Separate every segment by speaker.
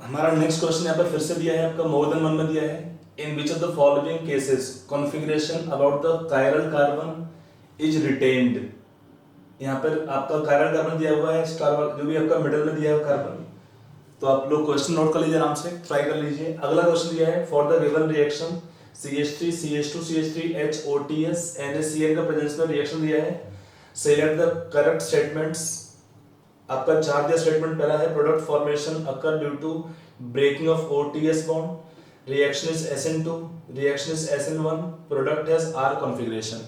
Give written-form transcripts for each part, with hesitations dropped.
Speaker 1: हमारा next question यहाँ पर फिर से दिया है आपका मोर देन वन में दिया है। In which of the following cases configuration about the chiral carbon is retained. यहाँ पर आपका कायरल कार्बन दिया हुआ है, कार्बन जो भी आपका मिडिल में दिया है कार्बन। तो आप लोग क्वेश्चन नोट कर लीजिए, आराम से ट्राई कर लीजिए। अगला क्वेश्चन दिया है for the given reaction CH3 CH2 CH3 HOTS NaCl का प्रेजेंस में रिएक्शन दिया है। Select the correct statements. आपका चार दिया स्टेटमेंट। पहला है product formation occur due to breaking of OTS bond, reaction is SN2, reaction is SN1, product has R configuration.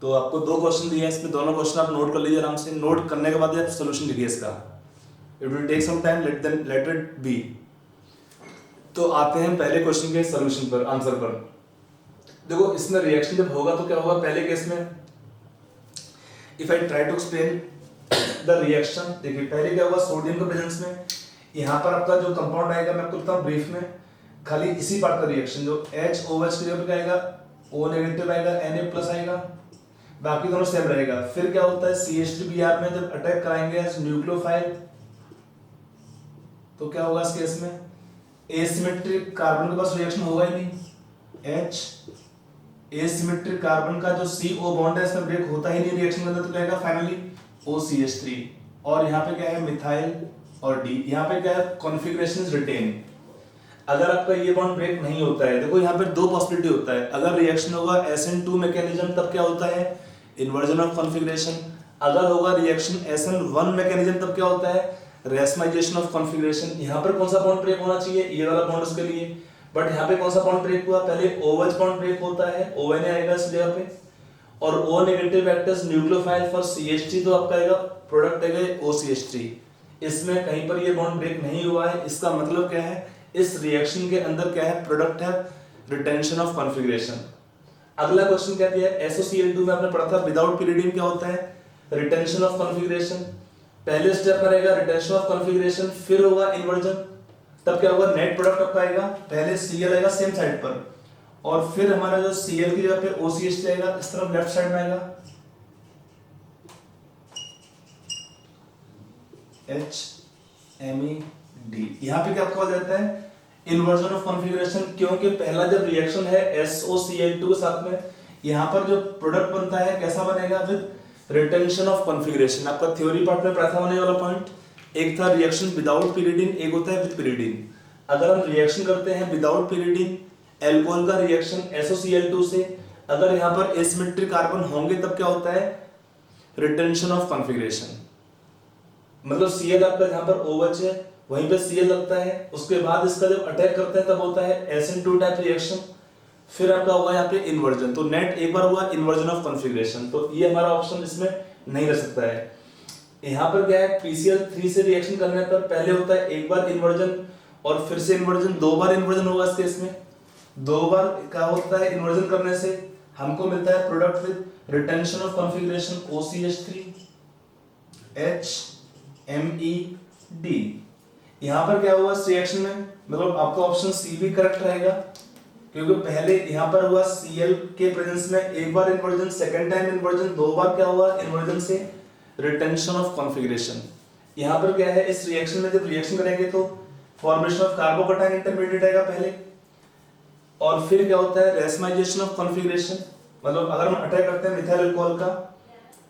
Speaker 1: तो आपको दो क्वेश्चन दिए हैं, इसमें दोनों क्वेश्चन आप नोट कर लीजिए आराम से। नोट करने के बाद आप सोल्यूशन लिखिए इसका। It will take some time, let it be. तो आते हैं पहले क्वेश्चन के सोल्यूशन पर, आंसर पर। देखो इसमें रिएक्शन जब होगा तो क्या होगा पहले केस में, if I try to explain the reaction. देखिए पहले क्या होगा सोडियम के प्रेजेंस में, यहाँ पर आपका जो कंपाउंड आएगा मैं आपको बताऊं ब्रीफ में, खाली इसी पार्ट का रिएक्शन जो HOH की जगह पे आएगा O नेगेटिव आएगा, Na+ आएगा, बाकी दोनों सेम रहेगा। फिर क्या होता है CH3Br में जब अटैक कराएंगे एज न्यूक्लियोफाइल तो क्या होगा इस केस में एसिमेट्रिक कार्बन के पास रिएक्शन होगा ही नहीं। H एसिमेट्रिक कार्बन का जो CO बॉन्ड है इसमें ब्रेक होता ही नहीं रिएक्शन के अंदर, तो क्या आएगा फाइनली OCH3। और यहाँ पे क्या है मिथाइल और D। यहाँ पे क्या है कॉन्फ़िगरेशन इज रिटेन। अगर आपका ये बॉन्ड ब्रेक नहीं होता है, देखो यहाँ पे दो पॉसिबिलिटी होता है। अगर रिएक्शन होगा SN2 मैकेनिज्म तब क्या होता है इन्वर्जन ऑफ कॉन्फ़िगरेशन। अगर होगा रिएक्शन SN1 मैकेनिज्म तब क्या होता है रेसमाइजेशन ऑफ कॉन्फ़िगरेशन। यहाँ पर कौन सा बॉन्ड ब्रेक होना चाहिए, ये वाला बॉन्ड उसके लिए, बट यहाँ पे कौन सा बॉन्ड ब्रेक हुआ, पहले OH बॉन्ड ब्रेक होता है, ONA आएगा इस जगह पे, और O negative act as nucleophile for CH3 तो आपका आएगा प्रोडक्ट आएगा OCH3। इसमें कहीं पर ये बॉन्ड ब्रेक नहीं हुआ है, इसका मतलब क्या है इस रिएक्शन के अंदर क्या है प्रोडक्ट है रिटेंशन ऑफ कॉन्फ़िगरेशन। अगला क्वेश्चन क्या दिया है SOCl2 में आपने पढ़ा था विदाउट पिरिडिन क्या होता है रिटेंशन ऑफ कॉन्फ़िगरेशन। पहले स्टेप में रहेगा रिटेंशन ऑफ कॉन्फ़िगरेशन, फिर होगा इन्वर्जन, तब क्या होगा नेट प्रोडक्ट आपका आएगा, पहले Cl आएगा सेम साइड पर, और फिर हमारा जो Cl की जगह पे OCH आएगा इस तरफ लेफ्ट साइड में आएगा HMeD। यहाँ पे क्या आपको हो जाता है इन्वर्जन ऑफ कॉन्फ़िगरेशन, क्योंकि पहला जब रिएक्शन है SOCl2 के साथ में, यहाँ पर जो प्रोडक्ट बनता है कैसा बनेगा विद रिटेंशन ऑफ कॉन्फ़िगरेशन। आपका थ्योरी पार्ट में पढ़ा था होने वाला पॉइंट, एक था रिएक्शन विदाउट पिरिडिन, एक होता है विद पिरिडिन। अगर हम रिएक्शन करते हैं विदाउट पिरिडिन एल्कोहल का रिएक्शन SOCl2 से, अगर यहाँ पर एसिमेट्रिक कार्बन होंगे तब क्या होता है रिटेंशन ऑफ कॉन्फ़िगरेशन। मतलब Cl आपका जहाँ पर OH है वहीं पे Cl लगता है, उसके बाद इसका जब अटैक करते हैं तब होता है SN2 टाइप रिएक्शन, फिर आपका होगा यहाँ पे इन्वर्जन। तो नेट एक बार हुआ इन्वर्जन ऑफ कॉन्फ़िगरेशन, तो ये हमारा ऑप्शन इसमें नहीं रह सकता है। यहाँ पर क्या है PCl3 से रिएक्शन करने पर पहले होता है एक बार इन्वर्जन और फिर से इन्वर्जन, दो बार इन्वर्जन होगा इस केस में। दो बार क्या होता है इन्वर्जन करने से हमको मिलता है product with retention of configuration OCH3 HMeD। यहाँ पर क्या हुआ इस रिएक्शन में, मतलब आपका ऑप्शन सी भी करेक्ट रहेगा, क्योंकि पहले यहाँ पर हुआ Cl के प्रेजेंस में एक बार इन्वर्जन, सेकंड टाइम इन्वर्जन, दो बार क्या हुआ इन्वर्जन से रिटेंशन ऑफ कॉन्फ़िगरेशन। यहाँ पर क्या है इस रिएक्शन में जब रिएक्शन करेंगे तो फॉर्मेशन ऑफ कार्बोकैटायन इंटरमीडिएट आएगा पहले, और फिर क्या होता है रेसमाइजेशन ऑफ कॉन्फ़िगरेशन। मतलब अगर हम अटैक करते हैं मिथाइल अल्कोहल का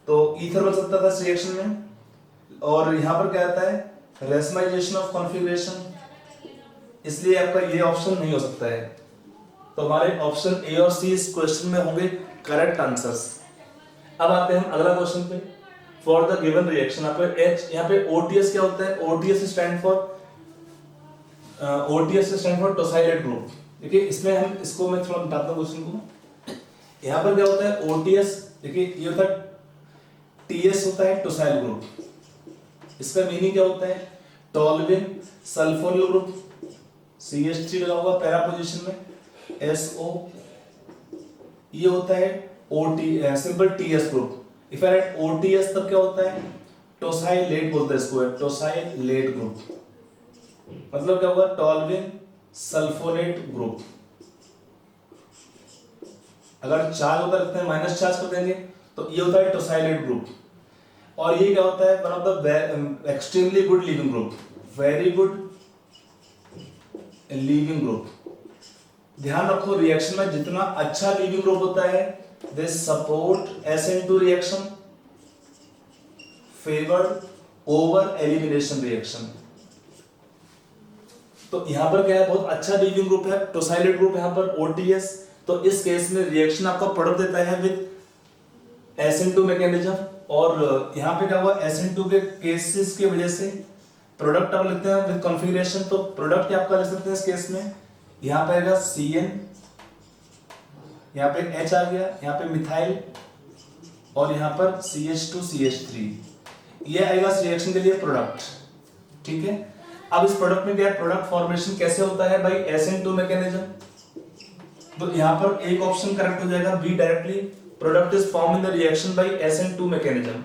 Speaker 1: तो ईथर बन सकता था इस रिएक्शन में, और यहाँ पर क्या आता है रेसमाइजेशन ऑफ कॉन्फ़िगरेशन, इसलिए आपका ये ऑप्शन नहीं हो सकता है। तो हमारे ऑप्शन ए और सी इस क्वेश्चन में होंगे करेक्ट आंसर्स। अब आते हैं हम अगला क्वेश्चन पे। फॉर द गिवन रिएक्शन आपका H, यहाँ पे OTS क्या होता है, OTS stand for tosylate group. देखिए इसमें हम इसको मैं थोड़ा बताता हूँ क्वेश्चन को। यहाँ पर क्या होता है OTS, देखिए ये होता है TS होता है टोसाइल ग्रुप, इसका मीनिंग क्या होता है टोल्यूइन सल्फोनिल ग्रुप, CH3 लगा हुआ पहला पोजीशन में, SO ये होता है OT simple TS group. If I right OTS तब क्या होता है टोसाइलेट बोलते हैं इसको, टोसाइलेट ग्रुप, मतलब क्या होगा टोल्यूइन सल्फोनेट ग्रुप। अगर चार्ज होता रखते हैं माइनस चार्ज कर देंगे तो ये होता है टोसाइलेट ग्रुप। और ये क्या होता है one of the extremely good leaving group, very good leaving group. ध्यान रखो रिएक्शन में जितना अच्छा लीविंग ग्रुप होता है they support SN2 reaction favoured over elimination reaction. तो यहां पर क्या है, बहुत अच्छा लीविंग ग्रुप है, टोसाइलेट ग्रुप यहां पर OTS। तो इस केस में रिएक्शन आपका प्रोडक्ट देता है विद SN2 मैकेनिज्म। और यहां पे क्या हुआ, SN2 के केसेस की वजह से प्रोडक्ट आप लिखते हैं विद कॉन्फ़िगरेशन। तो प्रोडक्ट क्या आपका लिख सकते हैं इस केस में, यहां पे आएगा CN, यहां पे H आ गया, यहां पे मिथाइल और यहां पर CH2CH3, ये आएगा इस रिएक्शन के लिए प्रोडक्ट। ठीक है, अब इस प्रोडक्ट में क्या है, प्रोडक्ट फॉर्मेशन कैसे होता है भाई, SN2 मैकेनिज्म। तो यहां पर एक ऑप्शन करेक्ट हो जाएगा be directly, product is form in the reaction by SN2 mechanism.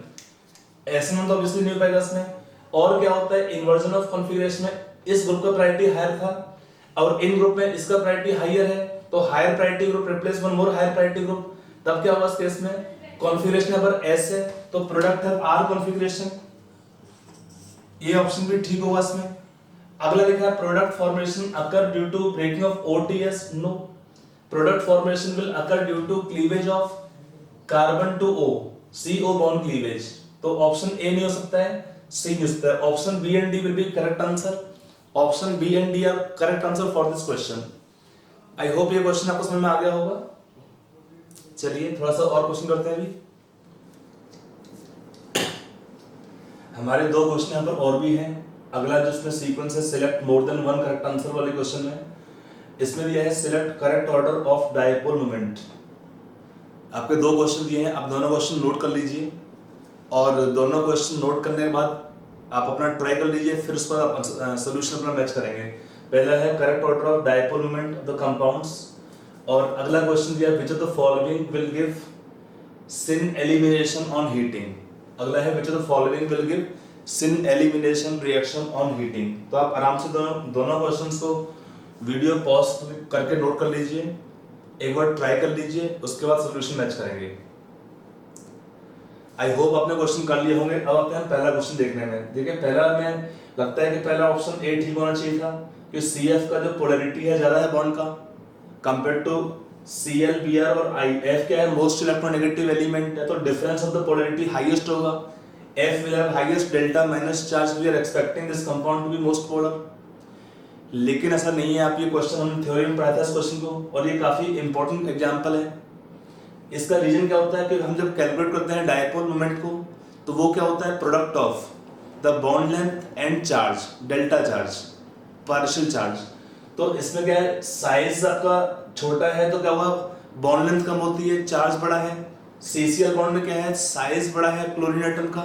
Speaker 1: SN1 तो ऑब्वियसली नहीं हो पाएगा इसमें। और क्या होता है, इन्वर्जन ऑफ कॉन्फ़िगरेशन में इस ग्रुप का प्रायोरिटी हायर था और इन ग्रुप में इसका प्रायोरिटी हायर है, तो higher priority group replace one more higher priority group. तब क्या होगा इस केस में, कॉन्फ़िगरेशन अगर S है तो प्रोडक्ट है R कॉन्फ़िगरेशन, ये ऑप्शन भी ठीक होगा इसमें। अगला लिखा है product formation occur due to breaking of OTS, no, product formation will occur due to cleavage of carbon to O, CO bond cleavage. तो ऑप्शन ए नहीं हो सकता है, सी हो सकता है। Option B and D will be correct answer. Option B and D are correct answer for this question. I hope ये question आपको समझ में आ गया होगा। चलिए थोड़ा सा और क्वेश्चन करते हैं अभी। हमारे दो क्वेश्चन यहाँ पर और भी हैं। अगला जो इसमें सीक्वेंस है select more than one correct answer वाले क्वेश्चन में, इसमें दिया है select correct order of dipole moment. आपके दो क्वेश्चन दिए हैं, आप दोनों क्वेश्चन नोट कर लीजिए और दोनों क्वेश्चन नोट करने के बाद आप अपना ट्राई कर लीजिए, फिर उस पर आप सोल्यूशन अपना मैच करेंगे। पहला है correct order of dipole moment of the compounds और अगला क्वेश्चन दिया which of the following will give syn elimination on heating. अगला है which of the following will give syn elimination reaction on heating. तो आप आराम से दोनों क्वेश्चंस को वीडियो पॉज करके नोट कर लीजिए, एक बार ट्राई कर लीजिए, उसके बाद सॉल्यूशन मैच करेंगे। आई होप आपने क्वेश्चन कर लिए होंगे। अब आते हैं पहला क्वेश्चन देखने में। देखिए पहला में लगता है कि पहला ऑप्शन ए ठीक होना चाहिए था कि CF का जो पोलैरिटी है ज्यादा है बॉन्ड का कंपेयर टू Cl, Br और I। F क्या है, मोस्ट इलेक्ट्रोनेगेटिव एलिमेंट है, तो difference of the polarity highest होगा। F will have highest delta minus charge, we are expecting this compound to be most polar। लेकिन ऐसा नहीं है। आप ये क्वेश्चन हमने थ्योरी में पढ़ा था इस क्वेश्चन को और ये काफी इंपॉर्टेंट एग्जांपल है। इसका रीजन क्या होता है कि हम जब कैलकुलेट करते हैं डायपोल मोमेंट को तो वो क्या होता है, product of the bond length and charge, delta charge, partial charge. तो इसमें क्या है, साइज आपका छोटा है तो क्या हुआ, बॉन्ड लेंथ कम होती है, चार्ज बड़ा है। CCl बॉन्ड में क्या है, साइज बड़ा है क्लोरीन एटम का,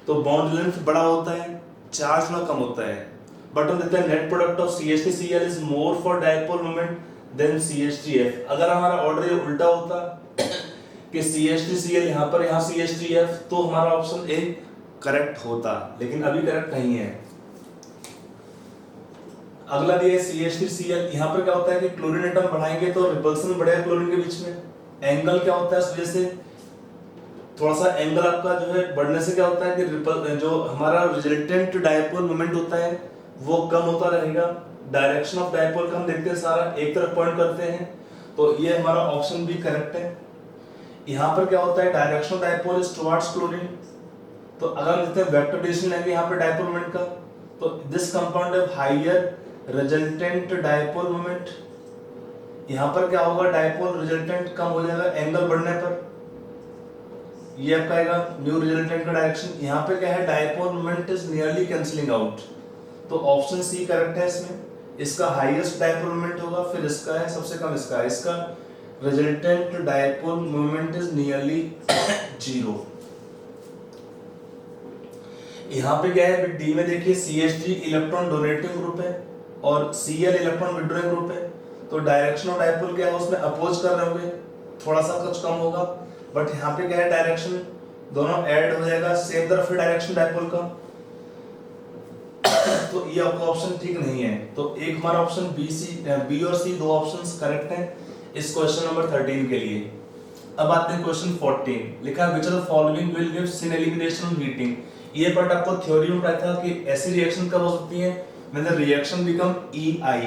Speaker 1: तो बॉन्ड लेंथ बड़ा होता है, चार्ज थोड़ा कम होता है। बट हम देखते हैं net product of CH3Cl is more for dipole moment than CH3F। अगर हमारा ऑर्डर ये उल्टा होता कि CH3Cl यहाँ पर, यहाँ CH3F, तो हमारा ऑप्शन ए करेक्ट होता, लेकिन अभी करेक्ट नहीं है। अगला दिया है CH3Cl, यहाँ पर क्या होता है कि क्लोरीन एटम बढ़ाएंगे तो रिपल्सन बढ़ेगा क्लोरीन के बीच में। एंगल क्या होता है, इस वजह से थोड़ा सा एंगल आपका जो है बढ़ने से क्या होता है कि जो हमारा रिजल्टेंट डायपोल मोमेंट होता है वो कम होता रहेगा। डायरेक्शन ऑफ डायपोल का हम देखते हैं सारा एक तरफ पॉइंट करते हैं, तो ये हमारा ऑप्शन भी करेक्ट है। यहाँ पर क्या होता है, direction of dipole is towards chlorine. तो अगर हम देखते हैं वेक्टर डिरेक्शन लेंगे यहाँ पे डायपोल मोमेंट का, तो this compound have higher resultant dipole moment. यहाँ पर क्या होगा, डायपोल रिजल्टेंट कम हो जाएगा एंगल बढ़ने पर, ये आपका आएगा न्यू रिजल्टेंट का डायरेक्शन। यहाँ पे क्या है, dipole moment is nearly cancelling out, तो ऑप्शन सी करेक्ट है इसमें। इसका हाईएस्ट डायपोल मोमेंट होगा, फिर इसका है, सबसे कम इसका है। इसका resultant dipole moment is nearly 0। यहाँ पे क्या है, डी में देखिए CH3 इलेक्ट्रॉन डोनेटिंग ग्रुप है और Cl इलेक्ट्रॉन विड्रॉइंग ग्रुप है, तो डायरेक्शन ऑफ डायपोल क्या है, उसमें अपोज कर रहे होंगे, थोड़ा सा कुछ कम होगा। बट यहाँ पे क्या है, डायरेक्शन दोनों ऐड हो जाएगा, सेम तरफ है डायरेक्शन डायपोल का, तो ये आपका ऑप्शन ठीक नहीं है। तो एक हमारा ऑप्शन बी और सी दो ऑप्शंस करेक्ट हैं इस क्वेश्चन नंबर 13 के लिए। अब आते हैं क्वेश्चन 14। लिखा which of the following will give syn elimination on heating. ये पार्ट आपको थ्योरी में पढ़ा था कि ऐसी रिएक्शन कब हो सकती है when the reaction become EI,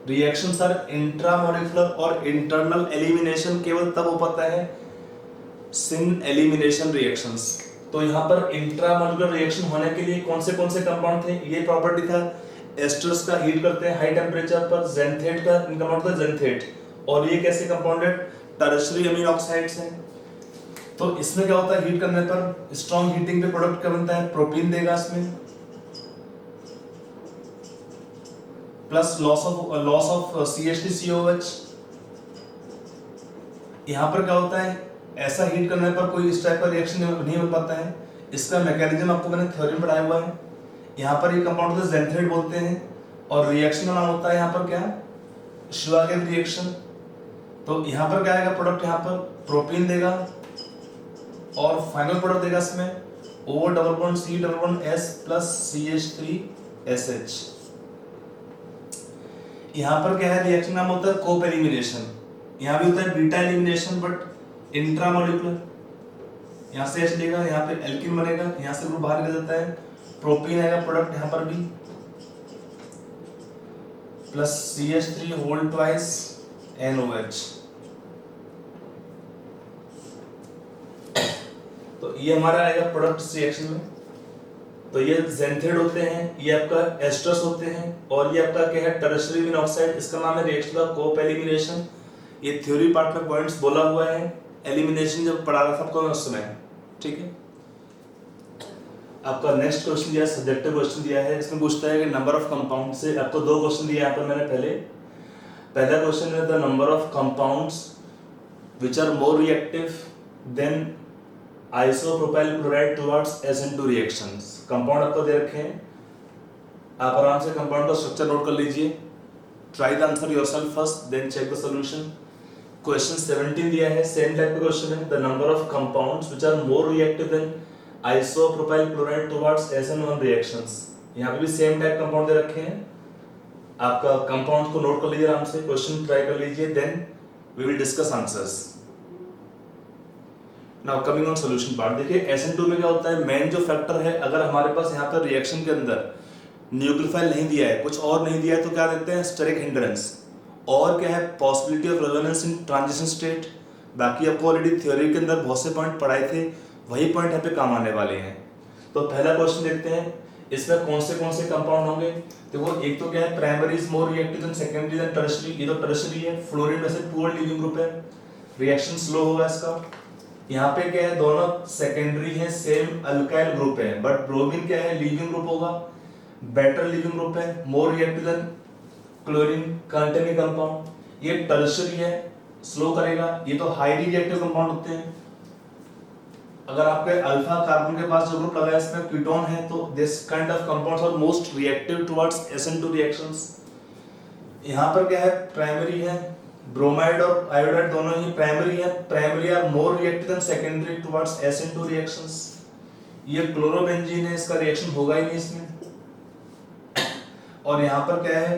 Speaker 1: reactions are intramolecular और इंटरनल एलिमिनेशन केवल तब हो पाता है सिन एलिमिनेशन रिएक्शंस। तो यहाँ पर इंट्रामोलिकुलर रिएक्शन होने के लिए कौन से कंपाउंड थे, ये प्रॉपर्टी था एस्टर्स का हीट करते हैं हाई टेम्परेचर पर, जेंथेट का कंपाउंड था जेंथेट, और ये कैसे कंपाउंडेड टर्शियरी अमीनो ऑक्साइड्स हैं। तो इसमें क्या होता है, हीट करने पर स्ट्रॉन्ग हीटिंग पे प्रोडक्ट क्या बनता है, प्रोपीन देगा इसमें, प्लस लॉस ऑफ CH3COH। यहाँ पर क्या होता है, ऐसा हीट करने पर कोई इस टाइप का रिएक्शन नहीं बन पाता है। इसका मैकेनिज्म आपको मैंने थ्योरी में पढ़ाया हुआ है। यहाँ पर ये कंपाउंड को जेंथेट बोलते हैं और रिएक्शन का नाम होता है यहाँ पर क्या, श्वागेल रिएक्शन। तो यहाँ पर क्या आएगा प्रोडक्ट, यहाँ पर प्रोपीन देगा और फाइनल प्रोडक्ट देगा इसमें O double bond C double bond S plus CH3SH। यहाँ पर क्या है, रिएक्शन नाम होता है कोप एलिमिनेशन। यहाँ भी होता है बीटा एलिमिनेशन बट इंट्रामोलिकुलर। यहाँ से H लेगा, यहाँ पे एल्किन बनेगा, यहाँ से ग्रुप बाहर निकल जाता है, प्रोपीन आएगा प्रोडक्ट यहाँ पर भी, plus CH3 whole twice NOH। तो ये हमारा आएगा प्रोडक्ट रिएक्शन में। तो ये जेंथेट होते हैं, ये आपका एस्टर्स होते हैं, और ये आपका क्या है, टर्शियरी अमीनो ऑक्साइड। इसका नाम है रिएक्शन का कोप एलिमिनेशन। ये थ्योरी पार्ट में पॉइंट्स बोला हुआ है, एलिमिनेशन जब पढ़ा रहा था आपको उस समय, ठीक है। आपका नेक्स्ट क्वेश्चन दिया है, सब्जेक्टिव क्वेश्चन दिया है। इसमें पूछता है कि नंबर ऑफ कंपाउंड से, आपको दो क्वेश्चन दिए यहाँ पर मैंने पहला क्वेश्चन है the number of compounds which are more reactive than isopropyl chloride towards SN2 reactions. Compound आपको दे रखे हैं, आप आराम से कंपाउंड का स्ट्रक्चर नोट कर लीजिए। Try the answer yourself first then check the solution. Question 17 दिया है, सेम टाइप का क्वेश्चन है, the number of compounds which are more reactive than isopropyl chloride towards SN1 reactions. यहाँ पे भी सेम टाइप कंपाउंड दे रखे हैं, आपका कंपाउंड को नोट कर लीजिए आराम से, क्वेश्चन ट्राई कर लीजिए, then we will discuss answers. Now coming on solution part. देखिए SN2 में क्या होता है, मेन जो फैक्टर है, अगर हमारे पास यहाँ पर रिएक्शन के अंदर न्यूक्लियोफाइल नहीं दिया है, कुछ और नहीं दिया है, तो क्या देते हैं, स्टेरिक हिंड्रेंस, और क्या है, possibility of resonance in transition state. बाकी आपको ऑलरेडी थ्योरी के अंदर बहुत से पॉइंट पढ़ाए थे, वही पॉइंट यहाँ पे काम आने वाले हैं। तो पहला क्वेश्चन देखते हैं, इसमें कौन से कंपाउंड होंगे। देखो एक तो क्या है, primary is more reactive than secondary than tertiary. ये तो टर्शियरी है, फ्लोरीन में से पुअर लीविंग ग्रुप है, रिएक्शन स्लो होगा इसका। यहाँ पे क्या है, दोनों सेकेंडरी है, सेम अल्काइल ग्रुप है, बट ब्रोमीन क्या है, लीविंग ग्रुप होगा, बेटर लीविंग ग्रुप है, more reactive than chlorine containing compound. ये टर्शियरी है, स्लो करेगा। ये तो हाईली रिएक्टिव कंपाउंड होते हैं। अगर आपके अल्फा कार्बन के पास जो ग्रुप लगा है इसमें कीटोन है, तो this kind of compounds are most reactive towards SN2 reactions. यहाँ पर क्या है, प्राइमरी है, ब्रोमाइड और आयोडाइड दोनों ही प्राइमरी है, primary are more reactive than secondary towards SN2 reactions. ये क्लोरोबेंजीन है, इसका रिएक्शन होगा ही नहीं इसमें। और यहाँ पर क्या है,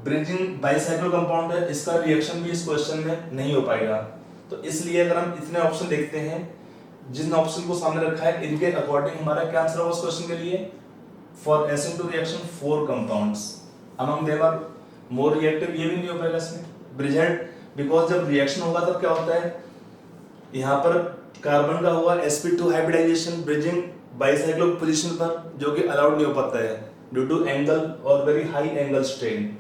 Speaker 1: ब्रिजिंग बाइसाइक्लो कंपाउंड है, इसका रिएक्शन भी इस क्वेश्चन में नहीं हो पाएगा। तो इसलिए अगर हम इतने ऑप्शन देखते हैं, जिन ऑप्शन को सामने रखा है, इनके अकॉर्डिंग हमारा क्या आंसर होगा उस क्वेश्चन के लिए, for SN2 reaction 4 compounds among them are more reactive. ये भी नहीं हो पाएगा इसमें ब्रिजेंट, बिकॉज जब रिएक्शन होगा तब क्या होता है, यहाँ पर कार्बन का हुआ sp2 hybridisation bridging bicyclo position पर, जो कि अलाउड नहीं हो पाता है ड्यू टू एंगल और वेरी हाई एंगल स्ट्रेन।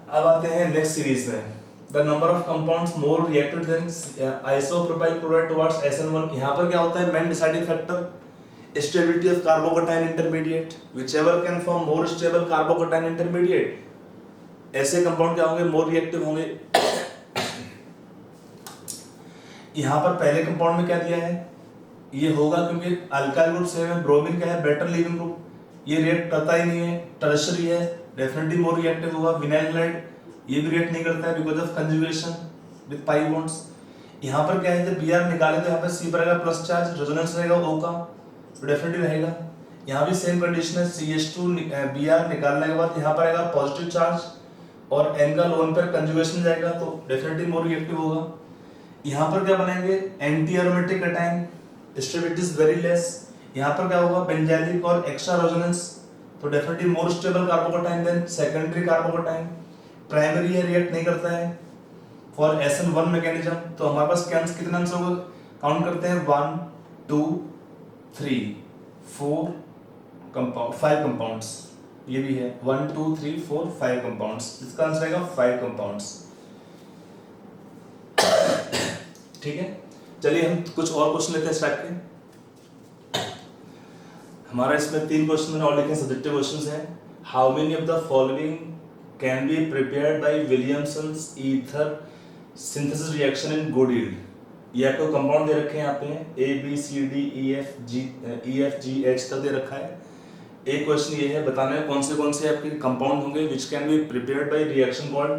Speaker 1: अब आते हैं नेक्स्ट सीरीज में, the number of compounds more reactive than isopropyl chloride towards SN1। यहाँ पर क्या होता है, main deciding factor stability of carbocation intermediate, whichever can form more stable carbocation intermediate, ऐसे कंपाउंड क्या होंगे, मोर रिएक्टिव होंगे। यहाँ पर पहले कंपाउंड में क्या दिया है, ये होगा क्योंकि अल्काइल ग्रुप सेम है, ब्रोमीन क्या है, बेटर लीविंग ग्रुप, ये रिएक्ट करता ही नहीं है, टर्शियरी है, डेफिनेटली मोर रिएक्टिव होगा। विनाइल क्लोराइड ये भी रिएक्ट नहीं करता है because of conjugation with pi bonds. यहाँ पर क्या है, जब Br निकाले तो यहाँ पर C पर आएगा प्लस चार्ज, रेजोनेंस रहेगा O का, तो डेफिनेटली रहेगा। यहाँ भी सेम कंडीशन है, CH2 Br निकालने के बाद यहाँ पर आएगा पॉजिटिव चार्ज, और N का लोन पर कंजुगेशन जाएगा, तो डेफिनेटली मोर रिएक्टिव होगा। यहाँ पर क्या बनेंगे, anti aromatic cation, stability is very less. यहाँ पर क्या होगा, बेंजाइलिक और एक्स्ट्रा रेजोनेंस, तो definitely more stable carbocation than secondary carbocation. Primary है, रिएक्ट नहीं करता है फॉर SN1 मैकेनिज्म। तो हमारे पास कितने आंसर होगा, काउंट करते हैं 1 2 3 4 कंपाउंड, 5 कंपाउंड्स, ये भी है 1 2 3 4 5 कंपाउंड्स, इसका आंसर आएगा 5 कंपाउंड्स। ठीक है, चलिए हम कुछ और क्वेश्चन लेते हैं स्टार्ट के। हमारा इसमें 3 क्वेश्चन मैंने और लिखे, सब्जेक्टिव क्वेश्चंस हैं। How many of the following can be prepared bye Williamson's ether synthesis reaction in good yield. ये आपको कंपाउंड दे रखे हैं यहाँ पे ABCDEFG तक दे रखा है। एक क्वेश्चन ये है, बताना है कौन से आपके कंपाउंड होंगे which can be prepared by reaction called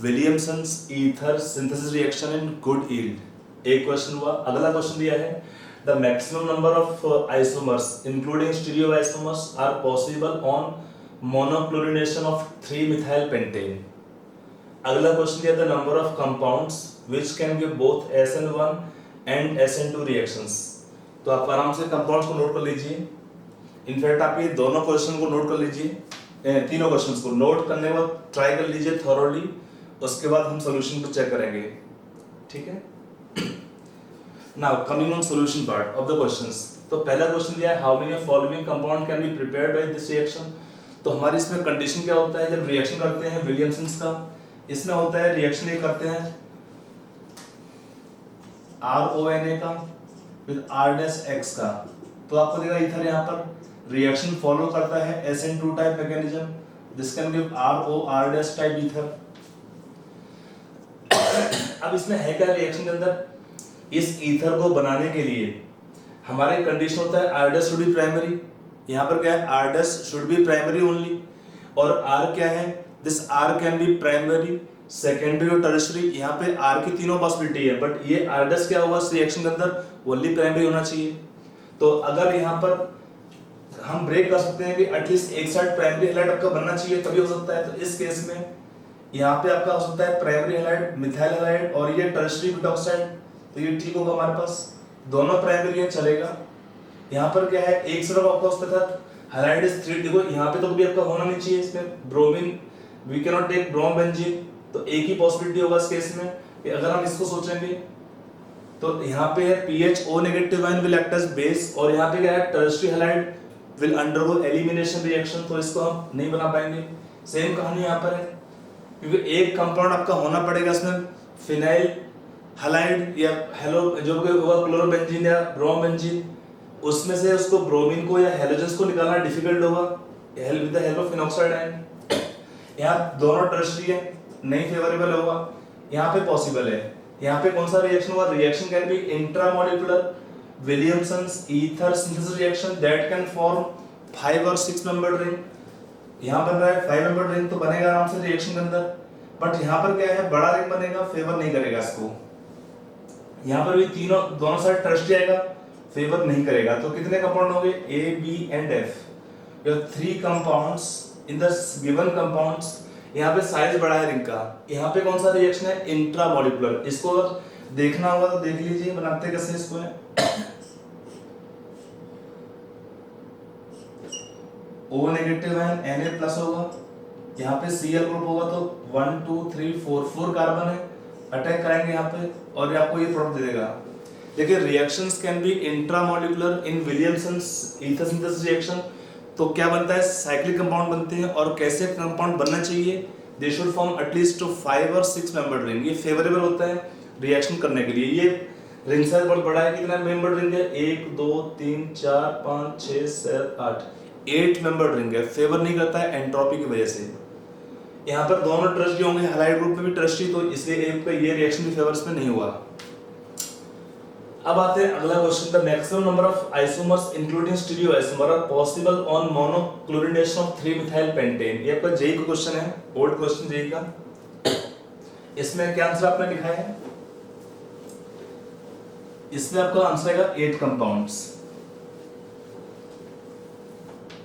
Speaker 1: Williamson's ether synthesis reaction in good yield. एक क्वेश्चन हुआ। अगला क्वेश्चन दिया है the maximum number of isomers including stereo isomers are possible on monochlorination of 3 methyl pentane. अगला question दिया the number of compounds which can give both SN1 and SN2 reactions। तो आप आराम से कंपाउंड्स को नोट कर लीजिए। इनफैक्ट आप ये दोनों क्वेश्चन को नोट कर लीजिए, तीनों क्वेश्चंस को नोट करने के बाद ट्राई कर लीजिए थॉरोली, उसके बाद हम सॉल्यूशन को चेक करेंगे। ठीक है, now coming on solution part of the questions. तो पहला क्वेश्चन दिया है how many of following compound can be prepared by this reaction. तो हमारे इसमें कंडीशन क्या होता है जब रिएक्शन करते हैं विलियमसन्स का, इसमें होता है रिएक्शन ये करते हैं RONA का विद R'(X) का। तो आपको देखा इथर यहाँ पर रिएक्शन फॉलो करता है SN2 type mechanism, this can give RO type ether. अब इसमें है क्या रिएक्शन के अंदर, इस ईथर को बनाने के लिए हमारे कंडीशन होता है R' शुड बी प्राइमरी। यहाँ पर क्या है, R' should be primary only, और R क्या है, this R can be primary, secondary और टर्शियरी। यहाँ पे R की तीनों पॉसिबिलिटी है, बट ये R' क्या होगा इस रिएक्शन के अंदर ओनली प्राइमरी होना चाहिए। तो अगर यहाँ पर हम ब्रेक कर सकते हैं कि एटलीस्ट एक साइड प्राइमरी हैलाइड आपका बनना चाहिए तभी हो सकता है। तो इस केस में यहाँ पे आपका हो सकता है प्राइमरी हैलाइड मिथाइल हैलाइड और ये टर्शियरी ब्यूटॉक्साइड, तो ये ठीक होगा हमारे पास, दोनों प्राइमरी है चलेगा। यहाँ पर क्या है, एक सिर्फ आपका उसके साथ हैलाइड इज 3, देखो यहाँ पे तो कभी आपका होना नहीं चाहिए इसमें bromine, we can not take bromobenzene, तो एक ही पॉसिबिलिटी होगा इस केस में कि अगर हम इसको सोचेंगे तो यहाँ पे है PHO negative ion will act as base, और यहाँ पे क्या है tertiary halide will undergo elimination reaction, तो इसको हम नहीं बना पाएंगे। सेम कहानी यहाँ पर है, क्योंकि एक कंपाउंड आपका होना पड़ेगा इसमें फिनाइल हैलाइड या हेलो जो होगा क्लोरोबेंजीन या ब्रोमबेंजीन, उसमें से उसको ब्रोमीन को या हैलोजन्स को निकालना डिफिकल्ट होगा with the help of phenoxide ion. यहाँ दोनों टर्शियरी है, नहीं फेवरेबल होगा, यहाँ पे पॉसिबल है। यहाँ पे कौन सा रिएक्शन होगा, reaction can be intramolecular Williamson's ether synthesis reaction that can form 5 और 6 मेंबर्ड रिंग। यहाँ बन रहा है 5 मेंबर्ड रिंग, तो बनेगा आराम से रिएक्शन के अंदर, बट यहाँ पर क्या है बड़ा रिंग बनेगा, फेवर नहीं करेगा इसको। यहाँ पर भी दोनों साइड टर्शियरी आएगा, फेवर नहीं करेगा। तो कितने कंपाउंड होंगे, A, B and F, 3 compounds in the given compounds. यहाँ पे साइज बड़ा है रिंग का, यहाँ पे कौन सा रिएक्शन है, इंट्रामोलिकुलर। इसको अगर देखना होगा तो देख लीजिए बनाते कैसे इसको है। O नेगेटिव आयन Na+ होगा, यहाँ पे Cl ग्रुप होगा, तो 1 2 3 4 कार्बन है, अटैक कराएंगे यहाँ पे और ये आपको ये प्रोडक्ट दे देगा। देखिए reactions can be intramolecular in Williamson's ether synthesis reaction. तो क्या बनता है, साइक्लिक कंपाउंड बनते हैं, और कैसे कंपाउंड बनना चाहिए, दे शुड फॉर्म एटलीस्ट 5 और 6 मेंबर्ड रिंग। ये फेवरेबल होता है रिएक्शन करने के लिए। ये रिंग साइज बहुत बड़ा है, कितना मेंबर्ड रिंग है, 1 2 3 4 5 6 7 8 मेंबर्ड रिंग है, फेवर नहीं करता है एंट्रोपी की वजह से। यहाँ पर दोनों टर्शियरी होंगे, हैलाइड ग्रुप में भी टर्शियरी, तो इसलिए एक पे ये रिएक्शन भी फेवर्स में नहीं हुआ। अब आते हैं अगला question, the maximum number of isomers including stereo isomer are possible on monochlorination of 3 methyl pentane. ये आपका जेई का क्वेश्चन है, ओल्ड क्वेश्चन जेई का। इसमें क्या आंसर आपने लिखा है, इसमें आपका आंसर आएगा 8 कंपाउंड्स,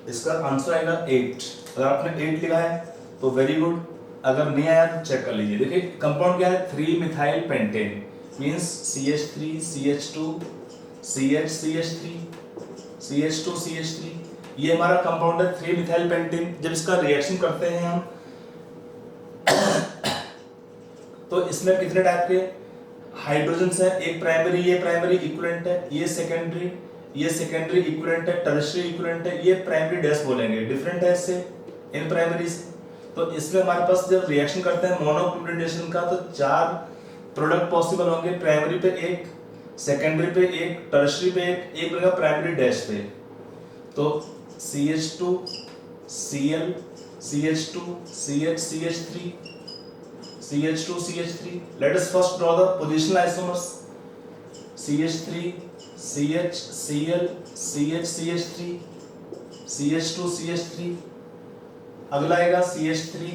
Speaker 1: इसका आंसर आएगा 8। अगर आपने 8 लिखा है तो वेरी गुड, अगर नहीं आया तो चेक कर लीजिए। देखिए कंपाउंड क्या है, 3 methyl pentane means CH3 CH2 CH CH3 CH2 CH3, ये हमारा कंपाउंड है 3 मिथाइल पेंटेन। जब इसका रिएक्शन करते हैं हम तो इसमें कितने टाइप के हाइड्रोजन है, एक प्राइमरी, ये प्राइमरी इक्विवेलेंट है, ये सेकेंडरी इक्विवेलेंट है, टर्शियरी इक्विवेलेंट है, ये प्राइमरी डैश बोलेंगे, डिफरेंट है इससे इन प्राइमरी से। तो इसमें हमारे पास जब रिएक्शन करते हैं मोनोक्लोरिनेशन का तो 4 प्रोडक्ट पॉसिबल होंगे, प्राइमरी पे एक, सेकेंडरी पे एक, टर्शियरी पे एक बनेगा प्राइमरी डैश पे। तो CH2 Cl CH2 CH CH3 CH2 CH3। Let us first draw the positional isomers CH3 CH Cl CH CH3 CH2 CH3। अगला आएगा CH3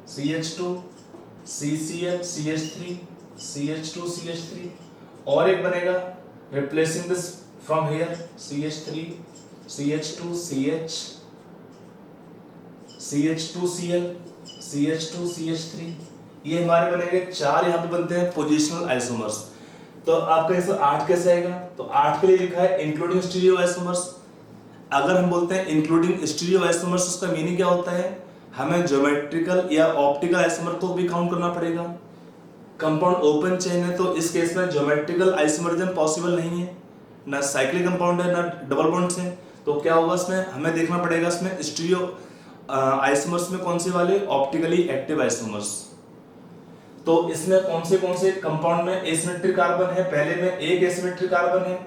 Speaker 1: CH2 CCl CH3 CH2 CH3 और एक बनेगा replacing this from here CH3 CH2 CH CH2 Cl CH2 CH3। ये हमारे बनेंगे 4, यहाँ पे बनते हैं पोजिशनल आइसोमर्स। तो आपका इसमें 8 कैसे आएगा? तो 8 के लिए लिखा है इंक्लूडिंग स्टीरियो आइसोमर्स। अगर हम बोलते हैं इंक्लूडिंग स्टीरियो आइसोमर्स, उसका मीनिंग क्या होता है? हमें ज्योमेट्रिकल या ऑप्टिकल आइसोमर को भी काउंट करना पड़ेगा। कंपाउंड ओपन चेन है तो इस केस में ज्योमेट्रिकल आइसोमरिज्म पॉसिबल नहीं है, ना साइक्लिक कंपाउंड है ना डबल बॉन्ड्स हैं। तो क्या होगा इसमें, हमें देखना पड़ेगा इसमें स्टीरियो आइसोमर्स में कौन से वाले, ऑप्टिकली एक्टिव आइसोमर्स। तो इसमें कौन से कंपाउंड में एसिमेट्रिक कार्बन है? पहले में एक एसिमेट्रिक कार्बन है,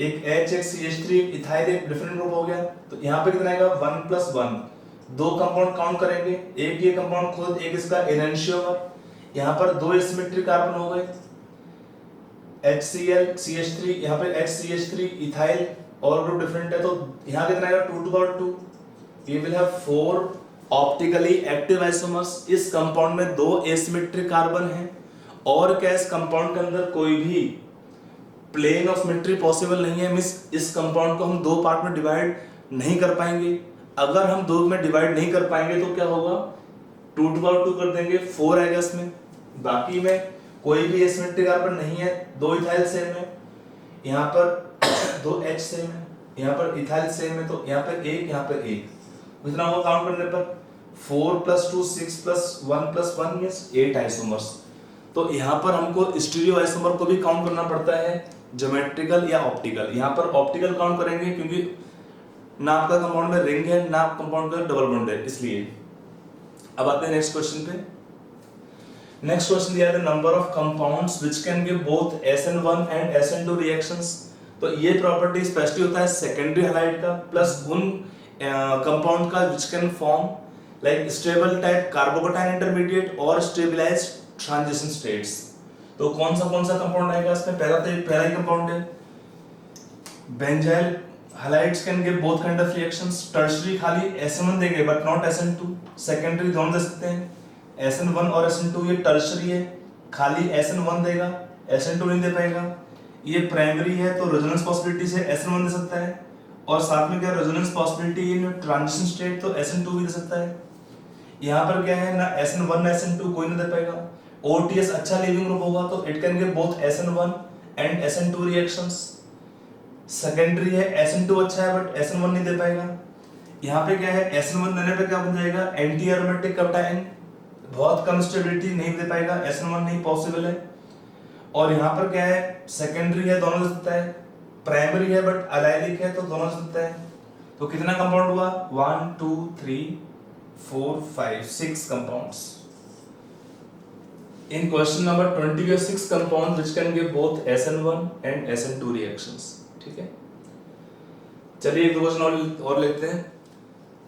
Speaker 1: एक H एक CH3 इथाइल, एक डिफरेंट ग्रुप हो गया। तो यहाँ पे कितना आएगा 1+1, 2 कंपाउंड काउंट करेंगे, एक ये कंपाउंड खुद, एक इसका एनएनसी होगा। यहाँ पर 2 एसिमेट्रिक कार्बन हो गए, HCl CH3, यहाँ पे HCH3 इथाइल और ग्रुप डिफरेंट है, तो यहाँ कितना आएगा 2/2। ये will have 4 optically active isomers. इस कंपाउंड में 2 एसिमेट्रिक कार्बन हैं और क्या इस कंपाउंड के अंदर कोई भी प्लेन ऑफ सिमेट्री पॉसिबल नहीं है। मिस इस कंपाउंड को हम 2 पार्ट में डिवाइड नहीं कर पाएंगे। अगर हम 2 में डिवाइड नहीं कर पाएंगे तो क्या होगा, 2/2 कर देंगे, 4 आएगा इसमें। बाकी में कोई भी एसिमेट्रिक कार्बन नहीं है, 2 इथाइल सेम है, यहाँ पर 2 H सेम है, यहाँ पर इथाइल सेम है, तो यहाँ पर एक, यहाँ पर एक, कितना होगा काउंट करने पर 4+2 6+1+1 मींस 8 आइसोमर्स। तो यहाँ पर हमको स्टीरियो आइसोमर को भी काउंट करना पड़ता है, ज्योमेट्रिकल या ऑप्टिकल। यहाँ पर ऑप्टिकल काउंट करेंगे क्योंकि ना आपका कंपाउंड में रिंग है ना कंपाउंड में डबल बॉन्ड है, इसलिए। अब आते हैं नेक्स्ट क्वेश्चन पे। नेक्स्ट क्वेश्चन दिया है number of compounds which can give both SN1 and SN2 reactions. तो ये प्रॉपर्टी स्पेशली होता है सेकेंडरी हैलाइड का प्लस उन कंपाउंड का which can form like stable type carbocation intermediate और स्टेबलाइज्ड ट्रांजिशन स्टेट्स। तो कौन सा कंपाउंड आएगा इसमें? पहला ही कंपाउंड है benzyl halides can give both kind of reactions. Tertiary खाली SN1 देंगे बट नॉट SN2। सेकेंडरी दोनों दे सकते हैं, SN1 और SN2। ये टर्शियरी है, खाली SN1 देगा, SN2 नहीं दे पाएगा। ये प्राइमरी है तो रेजोनेंस पॉसिबिलिटी से SN1 दे सकता है, और साथ में क्या resonance possibility in transition state तो SN2 भी दे सकता है। यहाँ पर क्या है, ना SN1 ना SN2 कोई नहीं दे पाएगा। OTS अच्छा लीविंग ग्रुप होगा तो it can give both SN1 and SN2 reactions. Secondary है, SN2 अच्छा है बट SN1 नहीं दे पाएगा। यहाँ पे क्या है, SN1 देने पे क्या बन जाएगा, एंटी एरोमेटिक कैटायन, बहुत कम स्टेबिलिटी, नहीं दे पाएगा, SN1 नहीं पॉसिबल है। और यहाँ पर क्या है, सेकेंडरी है दोनों दे सकता है, प्राइमरी है बट अलाइलिक है तो दोनों दे सकता है। तो कितना कंपाउंड हुआ, 1 2 3 4 5 6 compounds. In question number 20 we have 6 compounds which can give both SN1 and SN2 reactions। ठीक है, चलिए एक दो क्वेश्चन और लेते हैं।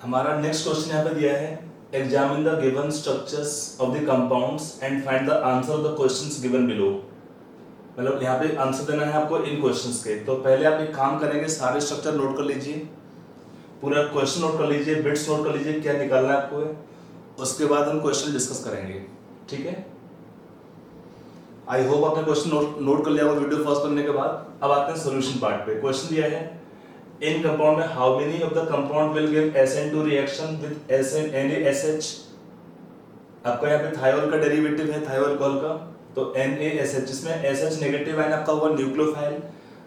Speaker 1: हमारा नेक्स्ट क्वेश्चन यहाँ पे दिया है, examine the given structures of the compounds and find the answer of the questions given below. मतलब यहाँ पे आंसर देना है आपको इन क्वेश्चंस के। तो पहले आप एक काम करेंगे, सारे स्ट्रक्चर नोट कर लीजिए, पूरा क्वेश्चन नोट कर लीजिए, बिट्स नोट कर लीजिए, क्या निकालना है आपको। उसके बाद हम क्वेश्चन डिस्कस करेंगे, ठीक है। आई होप आपने क्वेश्चन नोट कर लिया होगा वीडियो फर्स्ट करने के बाद। अब आते हैं सॉल्यूशन पार्ट पे। क्वेश्चन दिया है, इन कंपाउंड में how many of the compound will give SN2 reaction with NaSH। आपका यहाँ पे थायोल का डेरिवेटिव है, थायोल अल्कोहल का, तो NaSH, जिसमें SH नेगेटिव आयन आपका हुआ nucleophile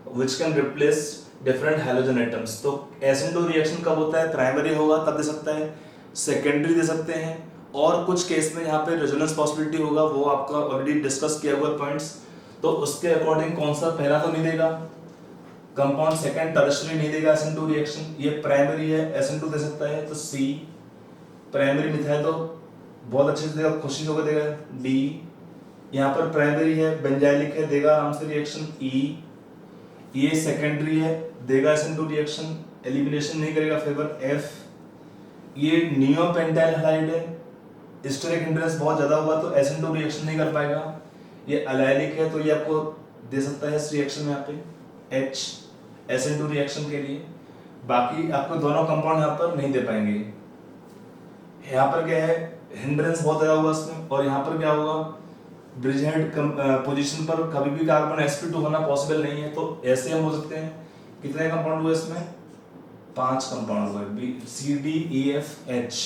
Speaker 1: which can replace different halogen atoms. तो SN2 रिएक्शन कब होता है, प्राइमरी होगा तब दे सकता है, सेकेंडरी दे सकते हैं, और कुछ केस में यहाँ पे रेजोनेंस पॉसिबिलिटी होगा, वो आपका ऑलरेडी डिस्कस किया हुआ पॉइंट्स। तो उसके अकॉर्डिंग कौन सा पहला तो नहीं देगा कंपाउंड, सेकंड टर्शियरी नहीं देगा SN2 रिएक्शन, ये प्राइमरी है SN2 दे सकता है, तो C प्राइमरी मिथाइल तो बहुत अच्छे से देगा, खुशी होकर देगा। D यहाँ पर प्राइमरी है बेंजाइलिक है, देगा आराम से रिएक्शन। E ये सेकेंडरी है, देगा SN2 रिएक्शन, एलिमिनेशन नहीं करेगा फेवर। F ये नियोपेंटाइल हैलाइड है, स्टेरिक हिंड्रेंस बहुत ज्यादा हुआ तो SN2 रिएक्शन नहीं कर पाएगा। ये अलाइलिक है तो ये आपको दे सकता है इस रिएक्शन में यहाँ पे H SN2 रिएक्शन के लिए। बाकी आपको दोनों कंपाउंड यहाँ पर नहीं दे पाएंगे। यहाँ पर क्या है, हिंड्रेंस बहुत ज्यादा हुआ इसमें, और यहाँ पर क्या होगा, ब्रिजहेड पोजीशन पर कभी भी कार्बन sp2 होना पॉसिबल नहीं है। तो ऐसे हम हो सकते हैं, कितने कंपाउंड हुए इसमें, 5 कंपाउंड हुए, B C D E F H।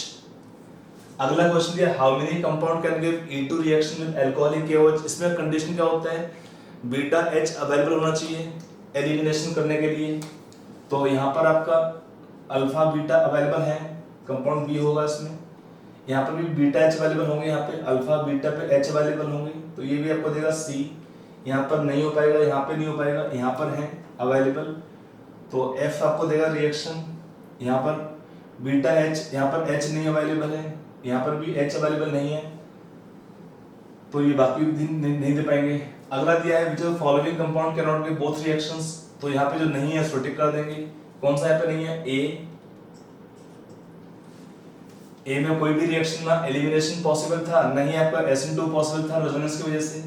Speaker 1: अगला क्वेश्चन दिया, how many compound can give E2 reaction with alcoholic KOH। इसमें कंडीशन क्या होता है, बीटा H अवेलेबल होना चाहिए एलिमिनेशन करने के लिए। तो यहाँ पर आपका अल्फा बीटा अवेलेबल है, कंपाउंड B होगा इसमें। यहाँ पर भी बीटा H अवेलेबल होंगे, यहाँ पे अल्फा बीटा पे H अवेलेबल होंगे, तो ये भी आपको देगा C। यहाँ पर नहीं हो पाएगा, यहाँ पे नहीं हो पाएगा, यहाँ पर है अवेलेबल, तो F आपको देगा रिएक्शन। यहाँ पर बीटा H, यहाँ पर H नहीं अवेलेबल है, यहाँ पर भी H अवेलेबल नहीं है, तो ये बाकी नहीं दे पाएंगे। अगला दिया है, which of following compound can not give both reactions. तो यहाँ पे जो नहीं है उसको टिक कर देंगे। कौन सा यहाँ पे नहीं है, ए में कोई भी रिएक्शन ना एलिमिनेशन पॉसिबल था, नहीं आपका SN2 पॉसिबल था रेजोनेंस की वजह से।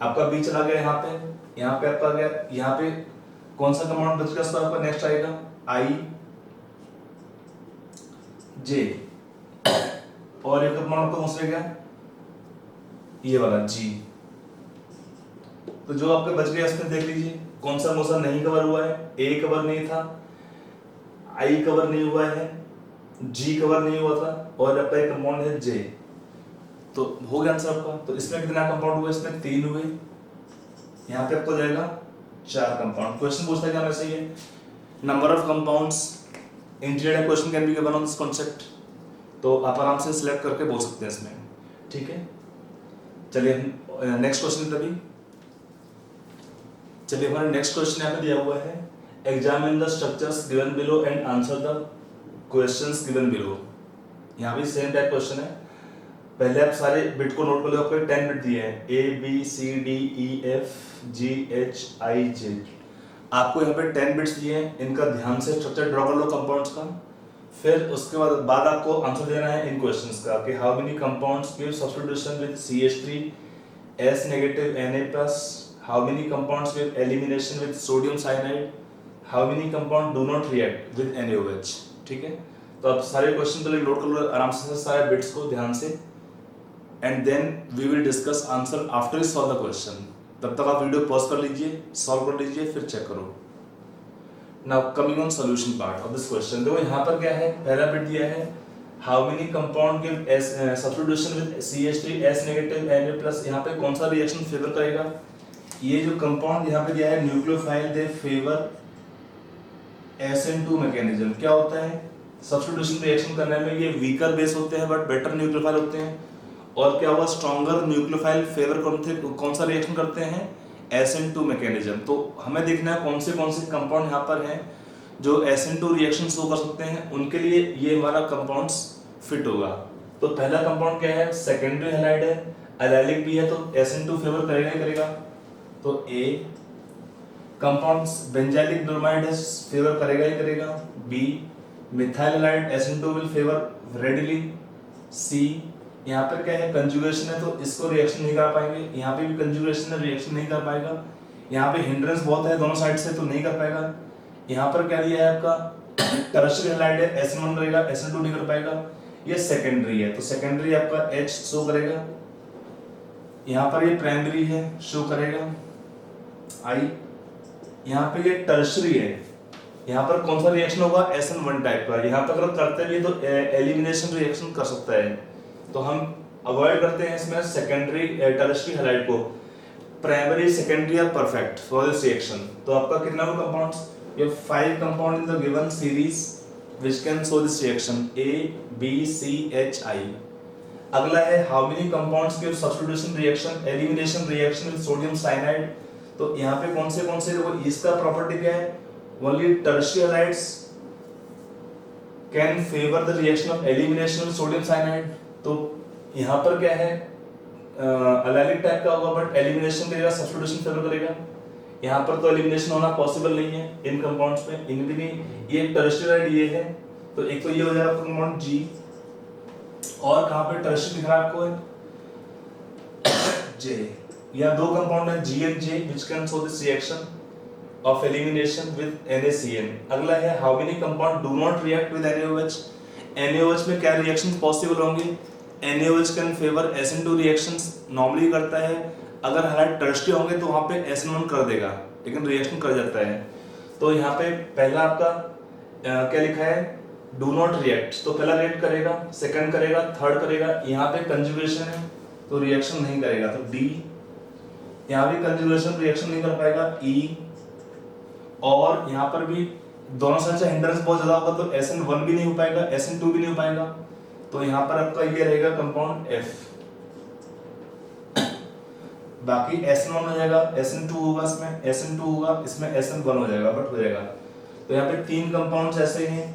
Speaker 1: आपका बी चला गया यहाँ पे आपका गया, यहाँ पे कौन सा कंपाउंड बच गया, आपका नेक्स्ट आएगा I J, और एक कंपाउंड आपका कौन सा गया, ये वाला G। तो जो आपके बच गया इसमें देख लीजिए कौन सा मौसा नहीं कवर हुआ है, A कवर नहीं था, I कवर नहीं हुआ है, G कवर नहीं हुआ था, और आपका एक कंपाउंड है J। तो हो गया आंसर आपका। तो इसमें कितना कंपाउंड हुए, इसमें 3 हुए, यहाँ पे आपको जाएगा 4 कंपाउंड। क्वेश्चन पूछता है क्या वैसे ये, number of compounds interior question can be given on this concept, तो आप आराम से सिलेक्ट करके बोल सकते हैं इसमें, ठीक है। चलिए नेक्स्ट क्वेश्चन तभी, चलिए हमारा नेक्स्ट क्वेश्चन यहाँ पे दिया हुआ है, examine the structures given below and answer the questions given below. यहाँ भी सेम टाइप क्वेश्चन है, पहले आप सारे बिट को नोट कर लो। आपको 10 बिट दिए हैं, A B C D E F G H I J। आपको यहाँ पे 10 बिट्स दिए हैं, इनका ध्यान से स्ट्रक्चर ड्रॉ कर लो कंपाउंड्स का। फिर उसके बाद आपको आंसर देना है इन क्वेश्चंस का कि how many compounds give substitution with CH3 S negative Na+, how many compounds give elimination with sodium cyanide, how many compound do not react with NaOH, ठीक है। तो आप सारे क्वेश्चन को नोट कर लो आराम से, सारे बिट्स को ध्यान से, and then we will discuss answer after you solve the question. तब तक आप वीडियो पॉज कर लीजिए, सॉल्व कर लीजिए, फिर चेक करो। Now coming on solution part of this question, देखो यहाँ पर क्या है, पहला बिट दिया है how many compound give substitution with CH3 S negative Na+, यहाँ पे कौन सा रिएक्शन फेवर करेगा। ये जो कंपाउंड यहाँ पे दिया है न्यूक्लियोफाइल दे फेवर SN2 मैकेनिज्म। क्या होता है, सब्स्टिट्यूशन रिएक्शन करने में ये वीकर बेस होते हैं बट बेटर न्यूक्लियोफाइल होते हैं। और क्या हुआ, स्ट्रॉन्गर न्यूक्लियोफाइल फेवर कौन सा रिएक्शन करते हैं, SN2 मैकेनिज्म। तो हमें देखना है कौन से कंपाउंड यहाँ पर हैं जो SN2 रिएक्शन शो कर सकते हैं, उनके लिए ये हमारा कंपाउंड्स फिट होगा। तो पहला कंपाउंड क्या है, सेकेंडरी हैलाइड है, एलाइलिक भी है, तो SN2 फेवर करेगा ही करेगा। तो A कंपाउंड्स बेंजाइलिक ब्रोमाइड है, फेवर करेगा ही करेगा। B methyl halide SN2 will favour readily. C यहाँ पर क्या है, कंजुगेशन है, तो इसको रिएक्शन नहीं कर पाएंगे। यहाँ पे भी कंजुगेशन है, रिएक्शन नहीं कर पाएगा। यहाँ पे हिंड्रेंस बहुत है दोनों साइड से, तो नहीं कर पाएगा। यहाँ पर क्या दिया है आपका, टर्शियरी हैलाइड है, SN1 करेगा, SN2 नहीं कर पाएगा। ये सेकेंडरी है, तो सेकेंडरी आपका H शो करेगा। यहाँ पर ये प्राइमरी है, शो करेगा I। यहाँ पे ये टर्शियरी है, यहाँ पर कौन सा रिएक्शन होगा, SN1 टाइप का। यहाँ पर अगर करते भी तो एलिमिनेशन रिएक्शन कर सकता है, तो हम अवॉइड करते हैं इसमें सेकेंडरी टर्शियरी हैलाइड को। Primary, secondary are perfect for this reaction. तो आपका कितना हो कंपाउंड्स, ये 5 compound in the given series which can show this reaction A B C H I। अगला है how many compounds give substitution reaction elimination reaction with sodium cyanide. तो यहाँ पे कौन से देखो, इसका प्रॉपर्टी क्या है, only tertiary halides can favour the reaction of elimination with sodium cyanide. तो यहाँ पर क्या है, एलाइलिक टाइप का होगा बट एलिमिनेशन करेगा, सब्स्टिट्यूशन फेवर करेगा। यहाँ पर तो एलिमिनेशन होना पॉसिबल नहीं है इन कंपाउंड्स में, इनमें भी नहीं। ये टर्शियरी ये है, तो एक तो ये हो जाएगा कंपाउंड जी, और कहाँ पे टर्शियरी दिख रहा है आपको, जे। या दो कंपाउंड है G and J which can show this reaction of elimination with NaCN। अगला है how many compound do not react with NaOH। NaOH में क्या रिएक्शंस पॉसिबल होंगे, NaOH can favour SN2 reactions normally करता है। अगर हालात टर्शियरी होंगे तो वहां पे SN1 कर देगा, लेकिन रिएक्शन कर जाता है। तो यहाँ पे पहला आपका क्या लिखा है, डू नॉट रिएक्ट, तो पहला रिएक्ट करेगा, सेकंड करेगा, थर्ड करेगा। यहाँ पे कंजुगेशन है तो रिएक्शन नहीं करेगा, तो D। यहाँ भी कंजुगेशन रिएक्शन नहीं कर पाएगा, E। और यहाँ पर भी दोनों साइड से हिंड्रेंस बहुत ज्यादा होगा तो SN1 भी नहीं हो पाएगा, SN2 भी नहीं हो पाएगा। तो यहाँ पर आपका ये रहेगा कंपाउंड F। बाकी SN1 हो जाएगा, SN2 होगा, इसमें SN2 होगा, इसमें SN1 हो जाएगा, बट हो जाएगा। तो यहाँ पे तीन कंपाउंड्स ऐसे हैं,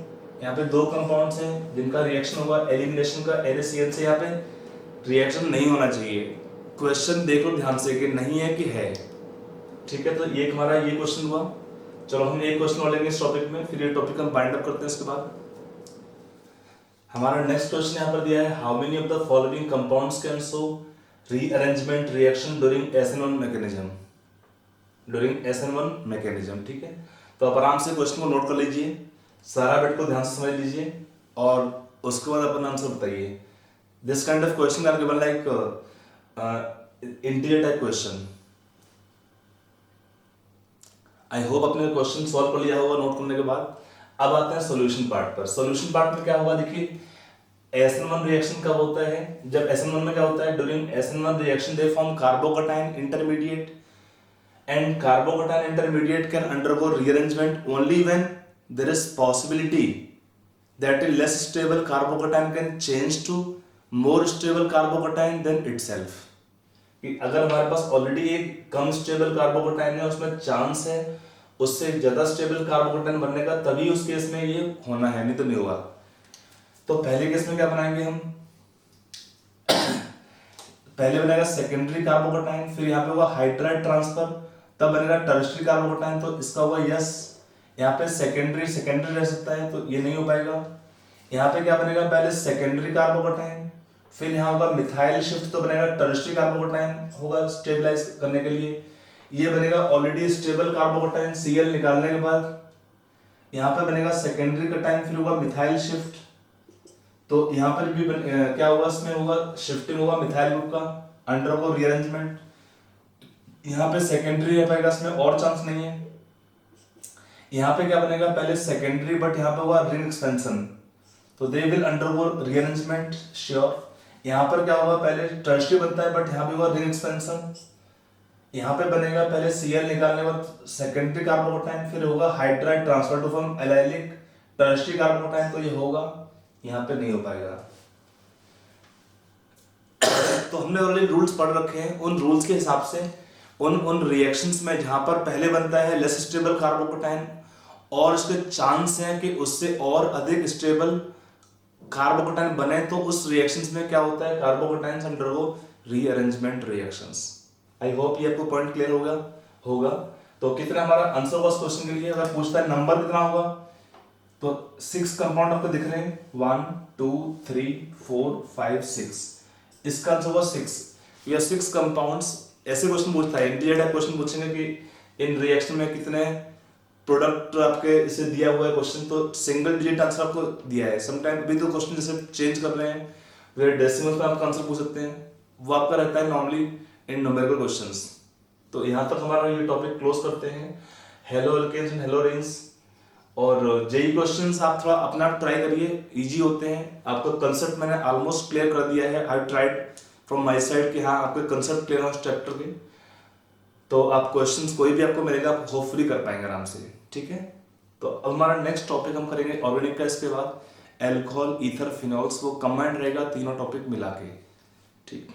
Speaker 1: यहाँ पे दो कंपाउंड्स हैं जिनका रिएक्शन होगा एलिमिनेशन का NaCN से। यहाँ पे रिएक्शन नहीं होना चाहिए। क्वेश्चन देख लो ध्यान से कि नहीं है कि है, ठीक है। तो ये हमारा ये क्वेश्चन हुआ। चलो हम एक क्वेश्चन और लेंगे इस टॉपिक में, फिर ये टॉपिक हम बाइंड अप करते हैं। इसके बाद हमारा नेक्स्ट क्वेश्चन यहाँ पर दिया है how many of the following compounds can show rearrangement reaction during SN1 mechanism, during SN1 mechanism, ठीक है। तो आप आराम से क्वेश्चन को नोट कर लीजिए, सारा बिट को ध्यान से समझ लीजिए और उसके बाद अपन आंसर बताइए। This kind of question are given like interior type question. I hope अपने क्वेश्चन सॉल्व कर लिया होगा नोट करने के बाद। अब आते हैं सॉल्यूशन पार्ट पर। सॉल्यूशन पार्ट में क्या होगा, देखिए SN1 रिएक्शन कब होता है, जब SN1 में क्या होता है, during SN1 reaction they form carbocation intermediate and carbocation intermediate can undergo rearrangement only when there is possibility that a less stable carbocation can change to more stable carbocation than itself। कि अगर हमारे पास already एक कम stable carbocation है, उसमें chance है उससे ज्यादा stable carbocation बनने का, तभी उस केस में ये होना है, नहीं तो नहीं होगा। तो पहले केस में क्या बनाएंगे हम, पहले बनेगा सेकेंडरी कार्बोकेटायन, फिर यहाँ पे होगा हाइड्राइड ट्रांसफर, तब बनेगा टर्शियरी कार्बोकेटायन। तो इसका होगा यस। यहाँ पे सेकेंडरी रह सकता है तो ये नहीं हो पाएगा। यहाँ पे क्या बनेगा, पहले सेकेंडरी कार्बोकेटायन, फिर यहाँ होगा मिथाइल शिफ्ट, तो बनेगा टर्शियरी कार्बोकेटायन होगा स्टेबलाइज करने के लिए। ये बनेगा ऑलरेडी स्टेबल कार्बोकेटायन Cl निकालने के बाद। यहाँ पे बनेगा सेकेंडरी कटायन, फिर होगा मिथाइल शिफ्ट, तो यहाँ पर भी क्या होगा, इसमें होगा शिफ्टिंग होगा मिथाइल ग्रुप का, अंडरगो रीअरेंजमेंट। यहाँ पे सेकेंडरी रह पाएगा, इसमें और चांस नहीं है। यहाँ पे क्या बनेगा, पहले सेकेंडरी बट यहाँ पे होगा रिंग एक्सपेंशन, तो they will undergo rearrangement sure. यहाँ पर क्या होगा, पहले टर्शियरी बनता है बट यहाँ पे होगा रिंग एक्सपेंशन। यहाँ पे बनेगा पहले Cl निकालने के बाद सेकेंडरी कार्बोकेटायन, फिर होगा hydride transfer to form allylic tertiary carbocation, तो ये होगा, यहाँ पे नहीं हो पाएगा। तो हमने ऑलरेडी रूल्स पढ़ रखे हैं, उन रूल्स के हिसाब से उन रिएक्शंस में जहां पर पहले बनता है लेस स्टेबल कार्बोकेटायन और उसके चांस हैं कि उससे और अधिक स्टेबल कार्बोकेटायन बने, तो उस रिएक्शंस में क्या होता है, carbocations undergo rearrangement reactions. I hope ये आपको पॉइंट क्लियर होगा। तो कितना हमारा आंसर होगा इस क्वेश्चन के लिए, अगर पूछता है नंबर कितना होगा, तो 6 कंपाउंड आपको दिख रहे हैं, 1 2 3 4 5 6, इसका आंसर होगा 6। या 6 कंपाउंड्स। ऐसे क्वेश्चन पूछता है, इंटीरियर टाइप क्वेश्चन पूछेंगे कि इन रिएक्शन में कितने प्रोडक्ट आपके इसे दिया हुआ है क्वेश्चन, तो सिंगल डिजिट आंसर आपको दिया है। समटाइम भी तो क्वेश्चन जैसे चेंज कर रहे हैं, वे डेसिमल में आपका आंसर पूछ सकते हैं, वो आपका रहता है नॉर्मली इन न्यूमेरिकल क्वेश्चंस। तो यहाँ तक हमारा ये टॉपिक क्लोज करते हैं, haloalkanes and haloarenes. और जेई क्वेश्चंस आप थोड़ा अपना ट्राई करिए, इजी होते हैं। आपका कंसेप्ट मैंने ऑलमोस्ट क्लियर कर दिया है, I tried from my side कि हाँ आपके कंसेप्ट क्लियर हो चैप्टर के, तो आप क्वेश्चंस कोई भी आपको मिलेगा आप होपफुली कर पाएंगे आराम से, ठीक है। तो अब हमारा नेक्स्ट टॉपिक हम करेंगे ऑर्गेनिक का, इसके बाद एल्कोहल, ईथर, फिनॉल्स, वो कंबाइंड रहेगा तीनों टॉपिक मिला के। ठीक।